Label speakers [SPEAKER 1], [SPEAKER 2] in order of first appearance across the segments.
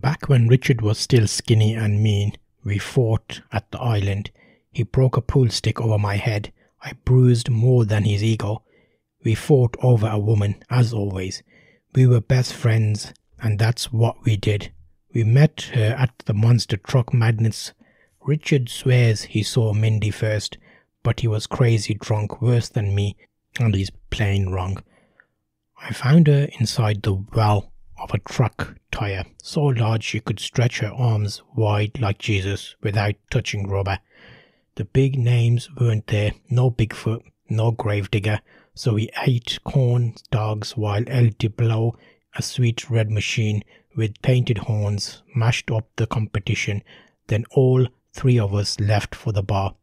[SPEAKER 1] Back when Richard was still skinny and mean, we fought at the island. He broke a pool stick over my head. I bruised more than his ego. We fought over a woman, as always. We were best friends, and that's what we did. We met her at the Monster Truck Madness. Richard swears he saw Mindy first, but he was crazy drunk, worse than me, and he's plain wrong. I found her inside the well of a truck tire, so large she could stretch her arms wide like Jesus without touching rubber. The big names weren't there, no Bigfoot, no Gravedigger, so we ate corn dogs while El Diablo, a sweet red machine with painted horns, mashed up the competition. Then all three of us left for the bar.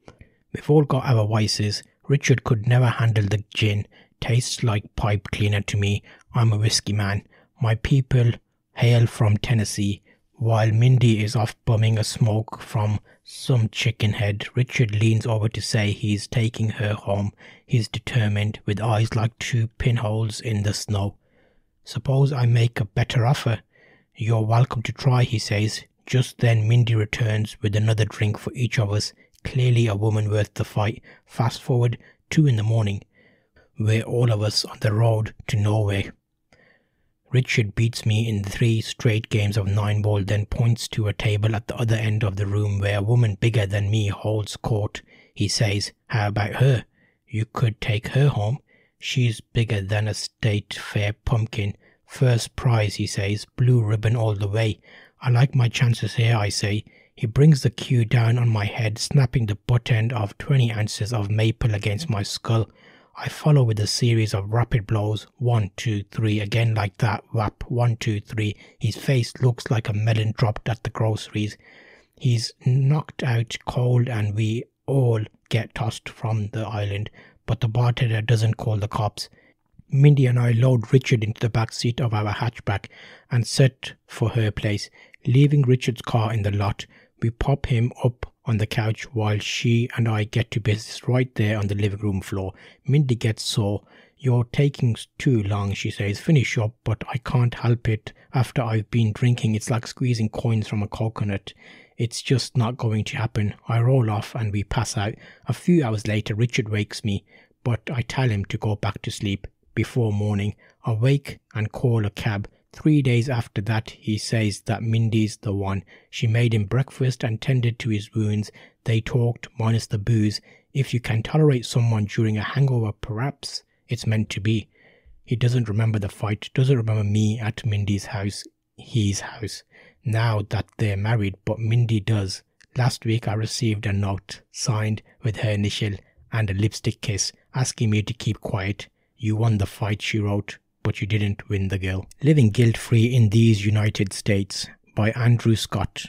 [SPEAKER 1] We've all got our vices. Richard could never handle the gin. Tastes like pipe cleaner to me. I'm a whiskey man. My people hail from Tennessee. While Mindy is off bumming a smoke from some chicken head, Richard leans over to say he's taking her home. He's determined, with eyes like two pinholes in the snow. Suppose I make a better offer? You're welcome to try, he says. Just then Mindy returns with another drink for each of us. Clearly a woman worth the fight. Fast forward 2 a.m. We're all of us on the road to nowhere. Richard beats me in 3 straight games of 9-ball, then points to a table at the other end of the room where a woman bigger than me holds court. He says, "How about her? You could take her home. She's bigger than a state fair pumpkin. First prize," he says, "blue ribbon all the way." "I like my chances here," I say. He brings the cue down on my head, snapping the butt end of 20 ounces of maple against my skull. I follow with a series of rapid blows. 1, 2, 3, again like that. Whap, 1, 2, 3. His face looks like a melon dropped at the groceries. He's knocked out cold and we all get tossed from the island, but the bartender doesn't call the cops. Mindy and I load Richard into the back seat of our hatchback and set for her place. Leaving Richard's car in the lot, we pop him up on the couch while she and I get to business right there on the living room floor. Mindy gets sore. "You're taking too long," she says. "Finish up," but I can't help it. After I've been drinking, it's like squeezing coins from a coconut. It's just not going to happen. I roll off and we pass out. A few hours later, Richard wakes me, but I tell him to go back to sleep before morning. I wake and call a cab. 3 days after that, he says that Mindy's the one. She made him breakfast and tended to his wounds. They talked, minus the booze. If you can tolerate someone during a hangover, perhaps it's meant to be. He doesn't remember the fight, doesn't remember me at Mindy's house, his house, now that they're married, but Mindy does. Last week I received a note, signed with her initial and a lipstick kiss, asking me to keep quiet. "You won the fight," she wrote, "but you didn't win the girl." Living Guilt-Free in These United States by Andrew Scott.